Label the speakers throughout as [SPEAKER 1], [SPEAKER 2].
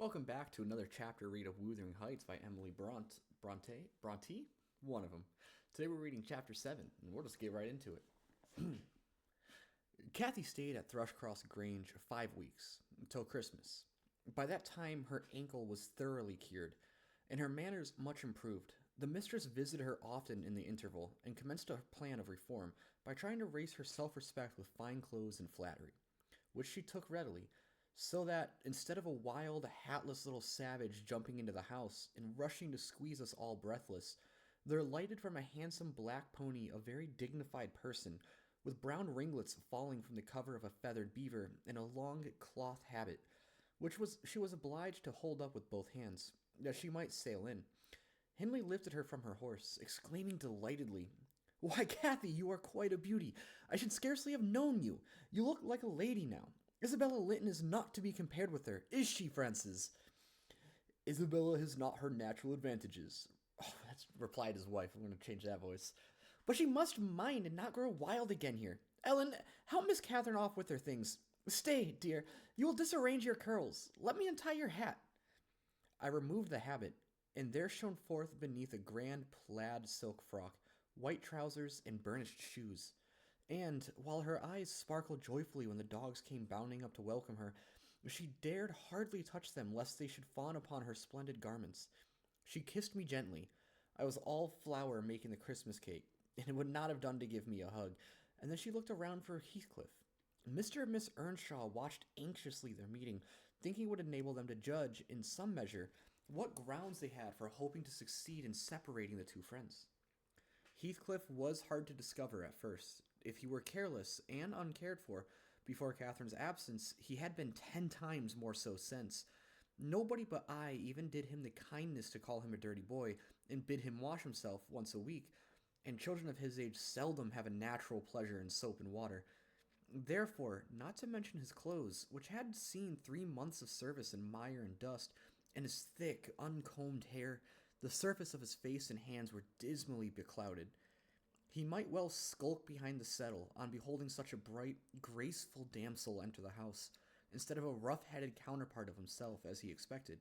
[SPEAKER 1] Welcome back to another chapter read of Wuthering Heights by Emily Bronte? One of them. Today we're reading chapter 7, and we'll just get right into it. Kathy stayed at Thrushcross Grange 5 weeks, until Christmas. By that time, her ankle was thoroughly cured, and her manners much improved. The mistress visited her often in the interval, and commenced a plan of reform by trying to raise her self-respect with fine clothes and flattery, which she took readily, so that instead of a wild, hatless little savage jumping into the house and rushing to squeeze us all breathless, there alighted from a handsome black pony a very dignified person, with brown ringlets falling from the cover of a feathered beaver and a long cloth habit, which she was obliged to hold up with both hands, that she might sail in. Hindley lifted her from her horse, exclaiming delightedly, "Why, Kathy, you are quite a beauty. I should scarcely have known you. You look like a lady now. Isabella Linton is not to be compared with her, is she, Francis?" "Isabella has not her natural advantages," replied his wife. I'm going to change that voice. "But she must mind and not grow wild again here. Ellen, help Miss Catherine off with her things. Stay, dear, you will disarrange your curls. Let me untie your hat." I removed the habit, and there shone forth beneath a grand plaid silk frock, white trousers, and burnished shoes. And, while her eyes sparkled joyfully when the dogs came bounding up to welcome her, she dared hardly touch them lest they should fawn upon her splendid garments. She kissed me gently. I was all flour making the Christmas cake, and it would not have done to give me a hug, and then she looked around for Heathcliff. Mr. and Miss Earnshaw watched anxiously their meeting, thinking it would enable them to judge, in some measure, what grounds they had for hoping to succeed in separating the two friends. Heathcliff was hard to discover at first. If he were careless and uncared for before Catherine's absence, he had been 10 times more so since. Nobody but I even did him the kindness to call him a dirty boy and bid him wash himself once a week, and children of his age seldom have a natural pleasure in soap and water. Therefore, not to mention his clothes, which had seen 3 months of service in mire and dust, and his thick, uncombed hair, the surface of his face and hands were dismally beclouded. He might well skulk behind the settle on beholding such a bright, graceful damsel enter the house, instead of a rough-headed counterpart of himself, as he expected.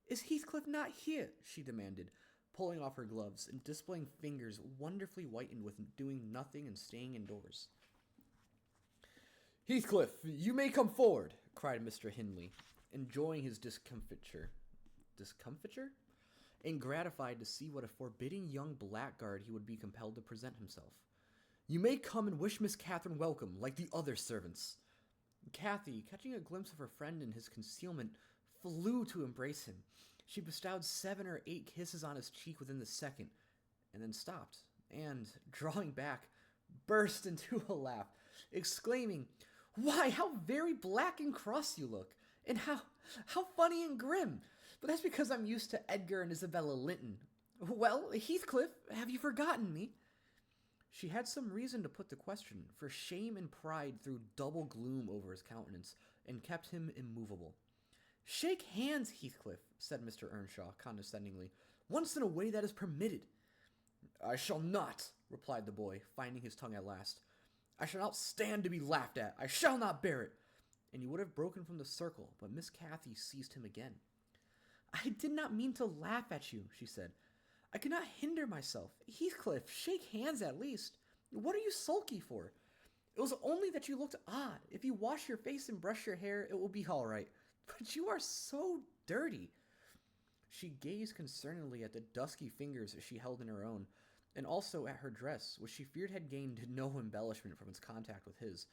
[SPEAKER 1] "Is Heathcliff not here?" she demanded, pulling off her gloves and displaying fingers wonderfully whitened with doing nothing and staying indoors. "Heathcliff, you may come forward," cried Mr. Hindley, enjoying his discomfiture, and gratified to see what a forbidding young blackguard he would be compelled to present himself. "You may come and wish Miss Catherine welcome, like the other servants." Kathy, catching a glimpse of her friend in his concealment, flew to embrace him. She bestowed 7 or 8 kisses on his cheek within the second, and then stopped, and, drawing back, burst into a laugh, exclaiming, "Why, how very black and cross you look, and how funny and grim! But that's because I'm used to Edgar and Isabella Linton. Well, Heathcliff, have you forgotten me?" She had some reason to put the question, for shame and pride threw double gloom over his countenance, and kept him immovable. "Shake hands, Heathcliff," said Mr. Earnshaw, condescendingly. "Once in a way that is permitted." "I shall not," replied the boy, finding his tongue at last. "I shall not stand to be laughed at. I shall not bear it." And he would have broken from the circle, but Miss Cathy seized him again. "I did not mean to laugh at you," she said. "I could not hinder myself. Heathcliff, shake hands at least. What are you sulky for? It was only that you looked odd. If you wash your face and brush your hair, it will be all right. But you are so dirty." She gazed concernedly at the dusky fingers she held in her own, and also at her dress, which she feared had gained no embellishment from its contact with his.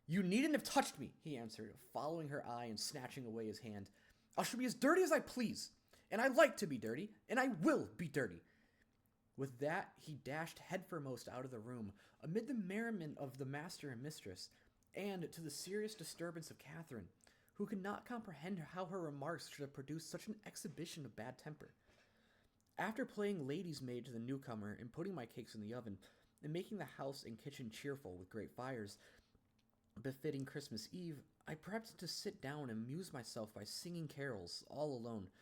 [SPEAKER 1] "You needn't have touched me," he answered, following her eye and snatching away his hand. "I shall be as dirty as I please, and I like to be dirty, and I will be dirty." With that, he dashed headforemost out of the room, amid the merriment of the master and mistress, and to the serious disturbance of Catherine, who could not comprehend how her remarks should have produced such an exhibition of bad temper. After playing lady's maid to the newcomer, and putting my cakes in the oven, and making the house and kitchen cheerful with great fires, befitting Christmas Eve, I prepped to sit down and amuse myself by singing carols, all alone,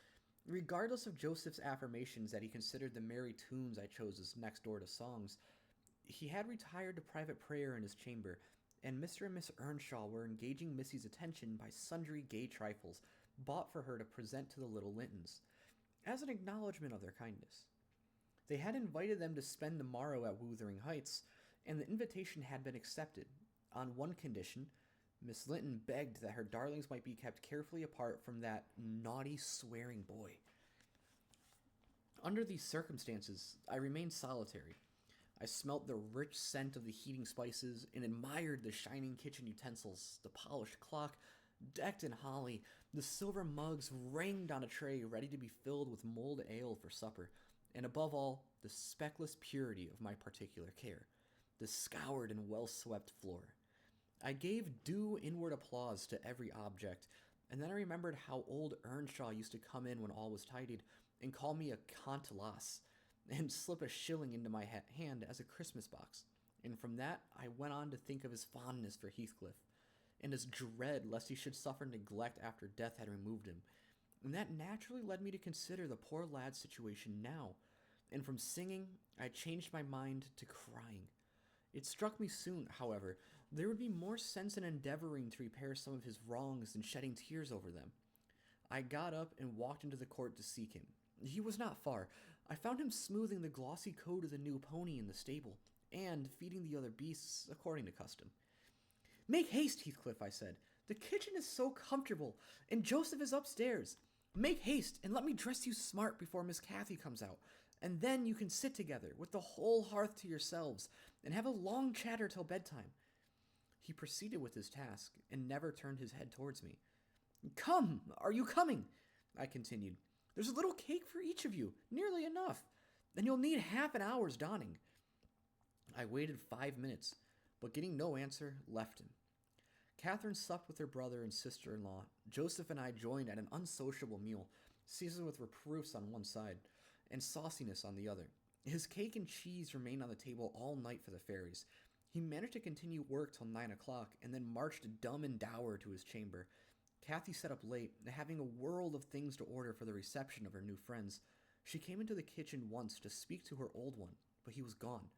[SPEAKER 1] regardless of Joseph's affirmations that he considered the merry tunes I chose as next door to songs. He had retired to private prayer in his chamber, and Mr. and Miss Earnshaw were engaging Missy's attention by sundry gay trifles, bought for her to present to the little Lintons, as an acknowledgement of their kindness. They had invited them to spend the morrow at Wuthering Heights, and the invitation had been accepted. On one condition, Miss Linton begged that her darlings might be kept carefully apart from that naughty, swearing boy. Under these circumstances, I remained solitary. I smelt the rich scent of the heating spices and admired the shining kitchen utensils, the polished clock, decked in holly, the silver mugs ranged on a tray ready to be filled with mulled ale for supper, and above all, the speckless purity of my particular care, the scoured and well-swept floor. I gave due inward applause to every object, and then I remembered how old Earnshaw used to come in when all was tidied and call me a Cantalas, and slip a shilling into my hand as a Christmas box. And from that, I went on to think of his fondness for Heathcliff, and his dread lest he should suffer neglect after death had removed him. And that naturally led me to consider the poor lad's situation now, and from singing, I changed my mind to crying. It struck me soon, however, there would be more sense in endeavoring to repair some of his wrongs than shedding tears over them. I got up and walked into the court to seek him. He was not far. I found him smoothing the glossy coat of the new pony in the stable, and feeding the other beasts according to custom. "Make haste, Heathcliff," I said. "The kitchen is so comfortable, and Joseph is upstairs. Make haste, and let me dress you smart before Miss Cathy comes out, and then you can sit together, with the whole hearth to yourselves, and have a long chatter till bedtime." He proceeded with his task, and never turned his head towards me. "Come, are you coming?" I continued. "There's a little cake for each of you, nearly enough, and you'll need half an hour's donning." I waited 5 minutes, but getting no answer, left him. Catherine supped with her brother and sister-in-law. Joseph and I joined at an unsociable meal, seasoned with reproofs on one side, and sauciness on the other. His cake and cheese remained on the table all night for the fairies. He managed to continue work till 9 o'clock, and then marched dumb and dour to his chamber. Cathy sat up late, having a world of things to order for the reception of her new friends. She came into the kitchen once to speak to her old one, but he was gone,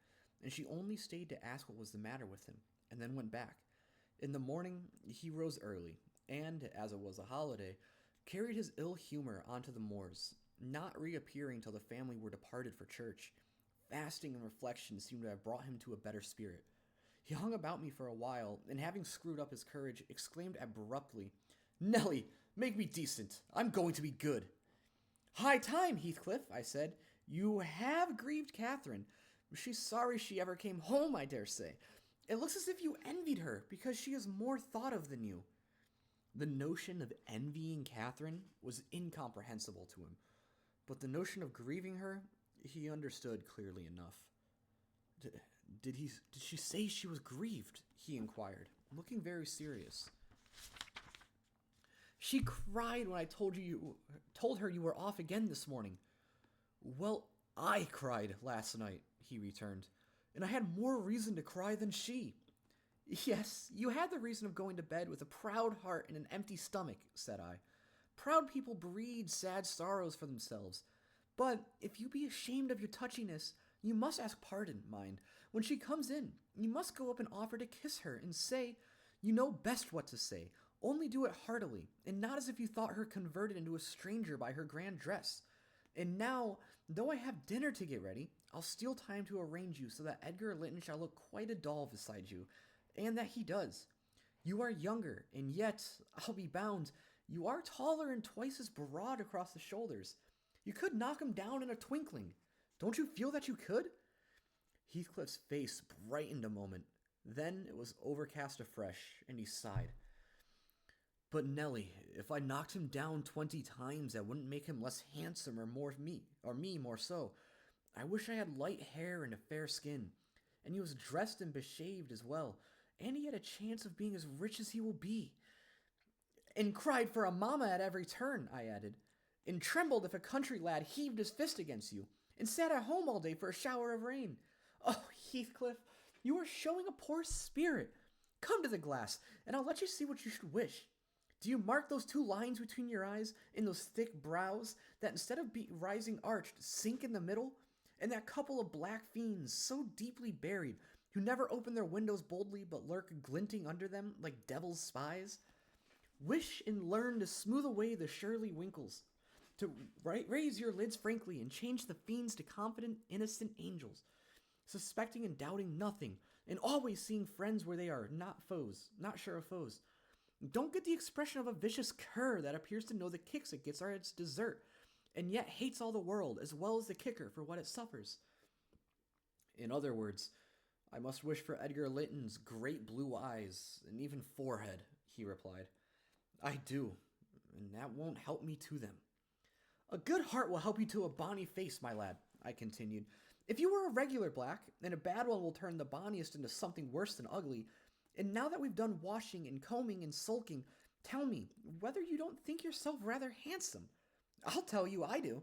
[SPEAKER 1] and she only stayed to ask what was the matter with him, and then went back. In the morning, he rose early, and, as it was a holiday, carried his ill humor onto the moors, not reappearing till the family were departed for church. Fasting and reflection seemed to have brought him to a better spirit. He hung about me for a while, and having screwed up his courage, exclaimed abruptly, "Nelly, make me decent. I'm going to be good." "High time, Heathcliff," I said. "You have grieved Catherine. She's sorry she ever came home, I dare say. It looks as if you envied her, because she is more thought of than you." The notion of envying Catherine was incomprehensible to him, but the notion of grieving her, he understood clearly enough. Did she say she was grieved?" he inquired, looking very serious. "She cried when I told her you were off again this morning." "Well, I cried last night," he returned, "and I had more reason to cry than she." "Yes, you had the reason of going to bed with a proud heart and an empty stomach," said I. "Proud people breed sad sorrows for themselves. But if you be ashamed of your touchiness, you must ask pardon, mind. When she comes in, you must go up and offer to kiss her and say, you know best what to say. Only do it heartily, and not as if you thought her converted into a stranger by her grand dress. And now, though I have dinner to get ready, I'll steal time to arrange you so that Edgar Linton shall look quite a doll beside you, and that he does. You are younger, and yet, I'll be bound, you are taller and twice as broad across the shoulders. You could knock him down in a twinkling. Don't you feel that you could?" Heathcliff's face brightened a moment. Then it was overcast afresh, and he sighed. "But Nelly, if I knocked him down 20 times, that wouldn't make him less handsome or me more so. I wish I had light hair and a fair skin, and he was dressed and beshaved as well, and he had a chance of being as rich as he will be." "And cried for a mamma at every turn," I added, "and trembled if a country lad heaved his fist against you, and sat at home all day for a shower of rain. Oh, Heathcliff, you are showing a poor spirit. Come to the glass, and I'll let you see what you should wish. Do you mark those 2 lines between your eyes and those thick brows that instead of rising arched sink in the middle? And that couple of black fiends so deeply buried, who never open their windows boldly but lurk glinting under them like devil's spies? Wish and learn to smooth away the surly winkles, to raise your lids frankly and change the fiends to confident, innocent angels, suspecting and doubting nothing, and always seeing friends where they are, not foes, not sure of foes. Don't get the expression of a vicious cur that appears to know the kicks it gets are its dessert, and yet hates all the world as well as the kicker for what it suffers. In other words, I must wish for Edgar Linton's great blue eyes and even forehead, he replied. I do, and that won't help me to them. A good heart will help you to a bonny face, my lad, I continued. If you were a regular black, then a bad one will turn the bonniest into something worse than ugly. And now that we've done washing and combing and sulking, tell me whether you don't think yourself rather handsome. I'll tell you I do.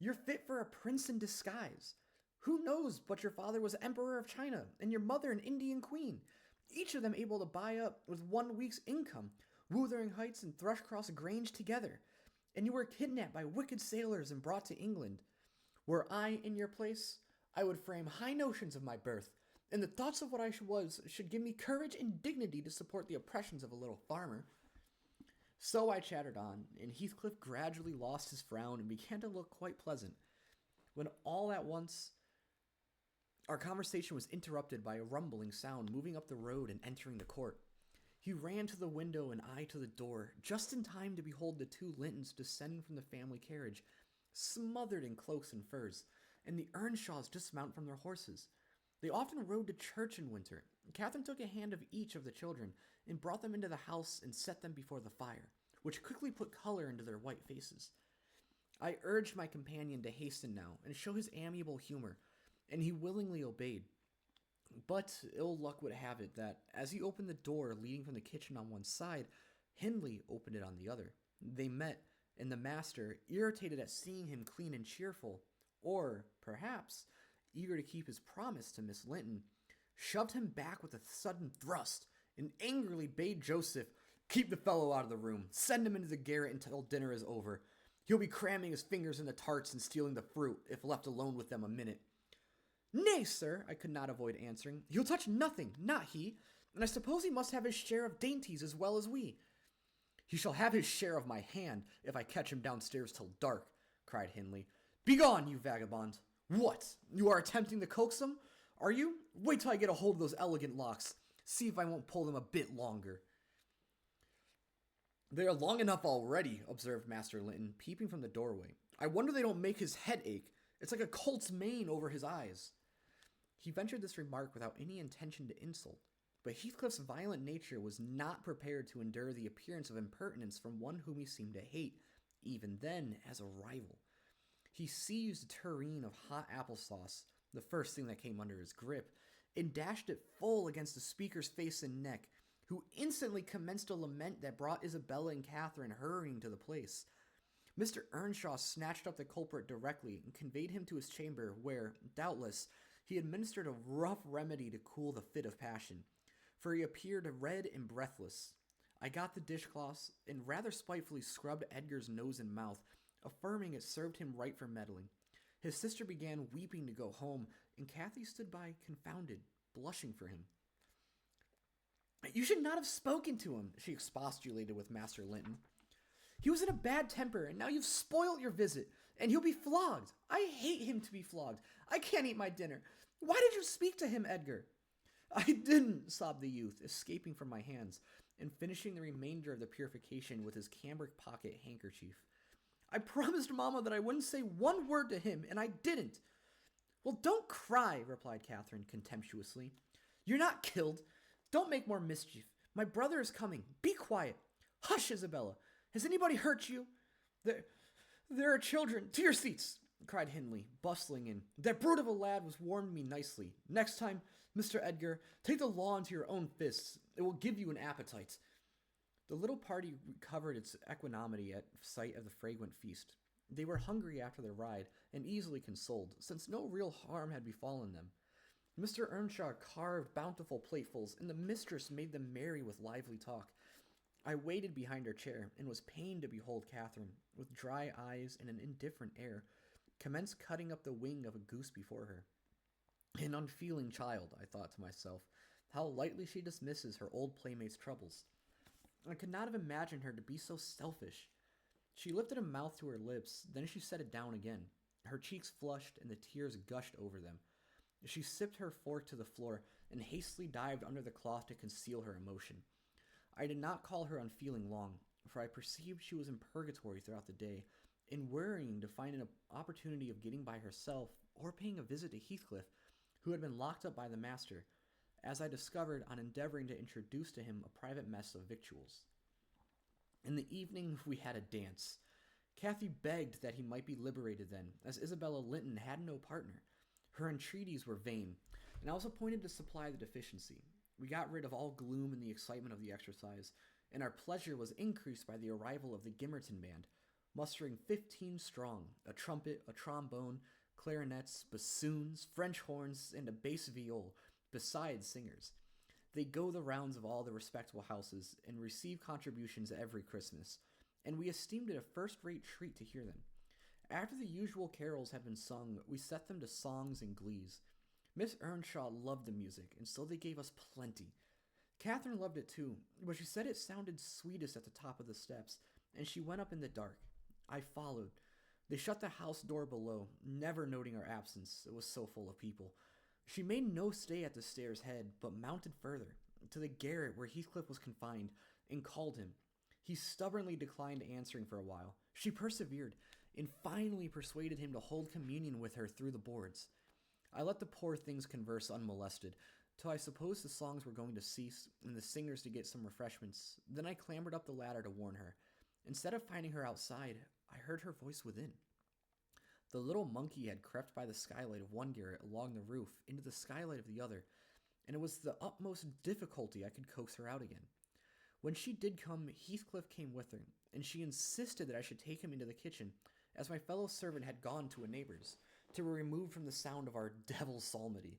[SPEAKER 1] You're fit for a prince in disguise. Who knows but your father was emperor of China and your mother an Indian queen, each of them able to buy up with 1 week's income, Wuthering Heights and Thrushcross Grange together, and you were kidnapped by wicked sailors and brought to England. Were I in your place, I would frame high notions of my birth, and the thoughts of what I was should give me courage and dignity to support the oppressions of a little farmer. So I chattered on, and Heathcliff gradually lost his frown and began to look quite pleasant, when all at once our conversation was interrupted by a rumbling sound moving up the road and entering the court. He ran to the window and I to the door, just in time to behold the two Lintons descending from the family carriage, smothered in cloaks and furs, and the Earnshaws dismount from their horses. They often rode to church in winter. Catherine took a hand of each of the children and brought them into the house and set them before the fire, which quickly put color into their white faces. I urged my companion to hasten now and show his amiable humor, and he willingly obeyed. But ill luck would have it that, as he opened the door leading from the kitchen on one side, Hindley opened it on the other. They met, and the master, irritated at seeing him clean and cheerful, or, perhaps, eager to keep his promise to Miss Linton, shoved him back with a sudden thrust, and angrily bade Joseph keep the fellow out of the room, send him into the garret until dinner is over. He'll be cramming his fingers in the tarts and stealing the fruit, if left alone with them a minute. Nay, sir, I could not avoid answering. He'll touch nothing, not he, and I suppose he must have his share of dainties as well as we. He shall have his share of my hand, if I catch him downstairs till dark, cried Hindley. Begone, you vagabond. What, you are attempting to coax him? Are you? Wait till I get a hold of those elegant locks. See if I won't pull them a bit longer. They are long enough already, observed Master Linton, peeping from the doorway. I wonder they don't make his head ache. It's like a colt's mane over his eyes. He ventured this remark without any intention to insult, but Heathcliff's violent nature was not prepared to endure the appearance of impertinence from one whom he seemed to hate, even then as a rival. He seized a tureen of hot applesauce, the first thing that came under his grip, and dashed it full against the speaker's face and neck, who instantly commenced a lament that brought Isabella and Catherine hurrying to the place. Mr. Earnshaw snatched up the culprit directly and conveyed him to his chamber, where, doubtless, he administered a rough remedy to cool the fit of passion, for he appeared red and breathless. I got the dishcloths and rather spitefully scrubbed Edgar's nose and mouth, affirming it served him right for meddling. His sister began weeping to go home, and Cathy stood by confounded, blushing for him. You should not have spoken to him, she expostulated with Master Linton. He was in a bad temper, and now you've spoilt your visit, and he'll be flogged. I hate him to be flogged. I can't eat my dinner. Why did you speak to him, Edgar? I didn't, sobbed the youth, escaping from my hands, and finishing the remainder of the purification with his cambric pocket handkerchief. I promised Mama that I wouldn't say one word to him, and I didn't. Well, don't cry, replied Catherine contemptuously. You're not killed. Don't make more mischief. My brother is coming. Be quiet. Hush, Isabella. Has anybody hurt you? There are children. To your seats, cried Hindley, bustling in. That brute of a lad was warned me nicely. Next time, Mr. Edgar, take the law into your own fists. It will give you an appetite. The little party recovered its equanimity at sight of the fragrant feast. They were hungry after their ride, and easily consoled, since no real harm had befallen them. Mr. Earnshaw carved bountiful platefuls, and the mistress made them merry with lively talk. I waited behind her chair, and was pained to behold Catherine, with dry eyes and an indifferent air, commence cutting up the wing of a goose before her. An unfeeling child, I thought to myself, how lightly she dismisses her old playmate's troubles. I could not have imagined her to be so selfish. She lifted a mouth to her lips, then she set it down again. Her cheeks flushed and the tears gushed over them. She sipped her fork to the floor and hastily dived under the cloth to conceal her emotion. I did not call her unfeeling long, for I perceived she was in purgatory throughout the day, and worrying to find an opportunity of getting by herself or paying a visit to Heathcliff, who had been locked up by the master, as I discovered on endeavoring to introduce to him a private mess of victuals. In the evening we had a dance. Cathy begged that he might be liberated then, as Isabella Linton had no partner. Her entreaties were vain, and I was appointed to supply the deficiency. We got rid of all gloom in the excitement of the exercise, and our pleasure was increased by the arrival of the Gimmerton band, mustering 15 strong, a trumpet, a trombone, clarinets, bassoons, French horns, and a bass viol, besides singers. They go the rounds of all the respectable houses and receive contributions every Christmas, and we esteemed it a first-rate treat to hear them. After the usual carols had been sung, we set them to songs and glees. Miss Earnshaw loved the music, and so they gave us plenty. Catherine loved it too, but she said it sounded sweetest at the top of the steps, and she went up in the dark. I followed. They shut the house door below, never noting our absence. It was so full of people. She made no stay at the stairs' head, but mounted further, to the garret where Heathcliff was confined, and called him. He stubbornly declined answering for a while. She persevered, and finally persuaded him to hold communion with her through the boards. I let the poor things converse unmolested, till I supposed the songs were going to cease, and the singers to get some refreshments. Then I clambered up the ladder to warn her. Instead of finding her outside, I heard her voice within. The little monkey had crept by the skylight of one garret along the roof into the skylight of the other, and it was the utmost difficulty I could coax her out again. When she did come, Heathcliff came with her, and she insisted that I should take him into the kitchen, as my fellow servant had gone to a neighbor's, to be removed from the sound of our devil's psalmody,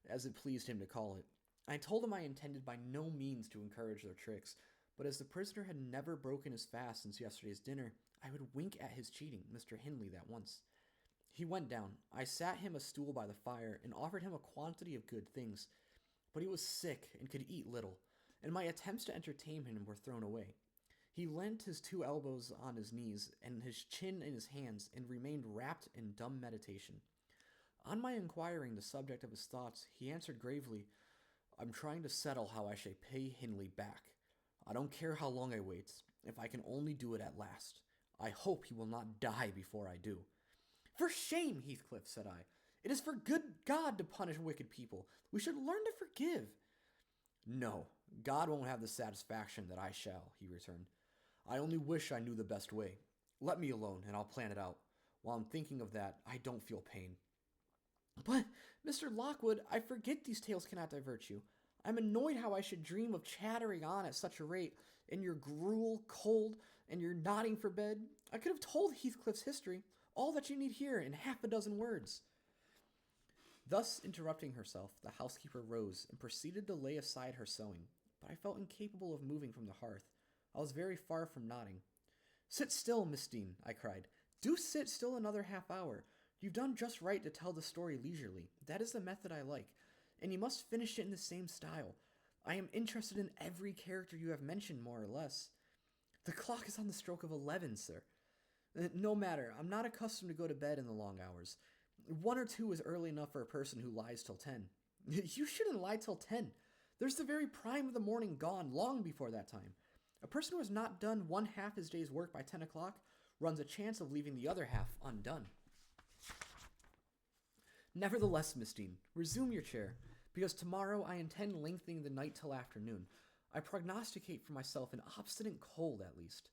[SPEAKER 1] as it pleased him to call it. I told him I intended by no means to encourage their tricks, but as the prisoner had never broken his fast since yesterday's dinner, I would wink at his cheating, Mr. Hindley, that once. He went down. I sat him a stool by the fire and offered him a quantity of good things, but he was sick and could eat little, and my attempts to entertain him were thrown away. He leant his 2 elbows on his knees and his chin in his hands and remained wrapped in dumb meditation. On my inquiring the subject of his thoughts, he answered gravely, "I'm trying to settle how I shall pay Hindley back. I don't care how long I wait, if I can only do it at last. I hope he will not die before I do." "For shame, Heathcliff," said I. "It is for good God to punish wicked people. We should learn to forgive." "No, God won't have the satisfaction that I shall," he returned. "I only wish I knew the best way. Let me alone, and I'll plan it out. While I'm thinking of that, I don't feel pain." "But, Mr. Lockwood, I forget these tales cannot divert you. I'm annoyed how I should dream of chattering on at such a rate, and your gruel cold, and your nodding for bed. I could have told Heathcliff's history, all that you need hear, in 6 words." Thus interrupting herself, the housekeeper rose and proceeded to lay aside her sewing, but I felt incapable of moving from the hearth. I was very far from nodding. "Sit still, Miss Dean," I cried. "Do sit still another half hour. You've done just right to tell the story leisurely. That is the method I like, and you must finish it in the same style. I am interested in every character you have mentioned, more or less." "The clock is on the stroke of 11, sir." "No matter. I'm not accustomed to go to bed in the long hours. 1 or 2 is early enough for a person who lies till 10. "You shouldn't lie till 10. There's the very prime of the morning gone long before that time. A person who has not done 1/2 his day's work by 10 o'clock runs a chance of leaving the other half undone." "Nevertheless, Miss Dean, resume your chair, because tomorrow I intend lengthening the night till afternoon. I prognosticate for myself an obstinate cold, at least."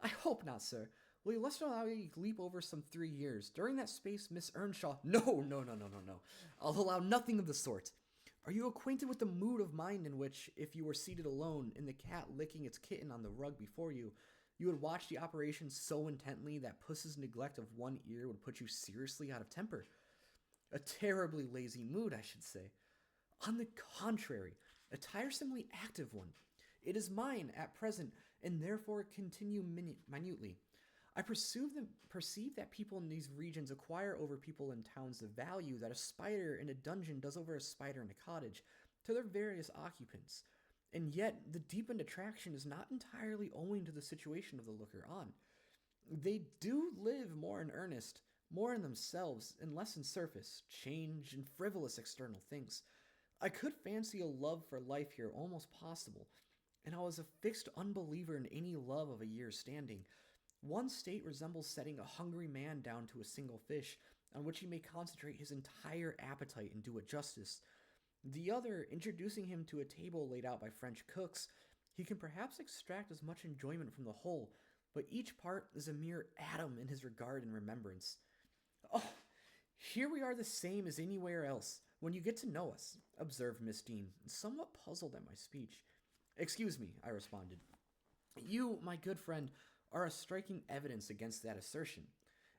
[SPEAKER 1] "I hope not, sir. Will you let allow you to leap over some 3 years? During that space, Miss Earnshaw—" No. I'll allow nothing of the sort. Are you acquainted with the mood of mind in which, if you were seated alone, and the cat licking its kitten on the rug before you, you would watch the operation so intently that puss's neglect of one ear would put you seriously out of temper? A terribly lazy mood, I should say. On the contrary, a tiresomely active one. It is mine at present, and therefore continue minutely. I perceive that people in these regions acquire over people in towns the value that a spider in a dungeon does over a spider in a cottage, to their various occupants. And yet, the deepened attraction is not entirely owing to the situation of the looker on. They do live more in earnest, more in themselves, and less in surface, change, and frivolous external things. I could fancy a love for life here almost possible, and I was a fixed unbeliever in any love of a year's standing. One state resembles setting a hungry man down to a single fish, on which he may concentrate his entire appetite and do it justice. The other, introducing him to a table laid out by French cooks, he can perhaps extract as much enjoyment from the whole, but each part is a mere atom in his regard and remembrance. Oh, here we are the same as anywhere else, when you get to know us, observed Miss Dean, somewhat puzzled at my speech. Excuse me, I responded. You, my good friend, are a striking evidence against that assertion.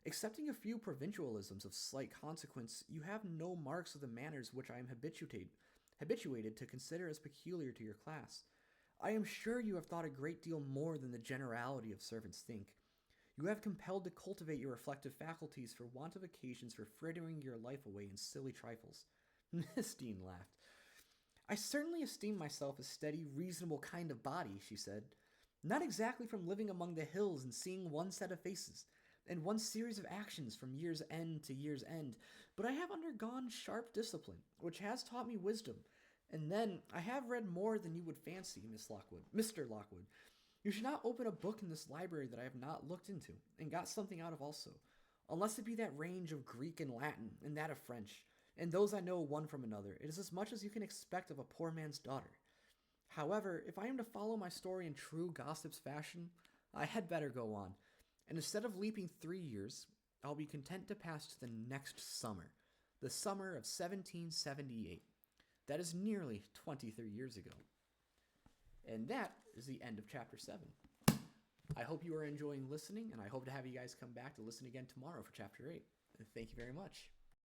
[SPEAKER 1] Excepting a few provincialisms of slight consequence, you have no marks of the manners which I am habituated to consider as peculiar to your class. I am sure you have thought a great deal more than the generality of servants think. You have compelled to cultivate your reflective faculties for want of occasions for frittering your life away in silly trifles. Miss Dean laughed. I certainly esteem myself a steady, reasonable kind of body, she said. Not exactly from living among the hills and seeing one set of faces, and one series of actions from year's end to year's end, but I have undergone sharp discipline, which has taught me wisdom. And then I have read more than you would fancy, Mr. Lockwood. You should not open a book in this library that I have not looked into, and got something out of also, unless it be that range of Greek and Latin, and that of French, and those I know one from another. It is as much as you can expect of a poor man's daughter. However, if I am to follow my story in true gossip's fashion, I had better go on. And instead of leaping 3 years, I'll be content to pass to the next summer, the summer of 1778. That is nearly 23 years ago. And that is the end of chapter 7. I hope you are enjoying listening, and I hope to have you guys come back to listen again tomorrow for chapter 8. Thank you very much.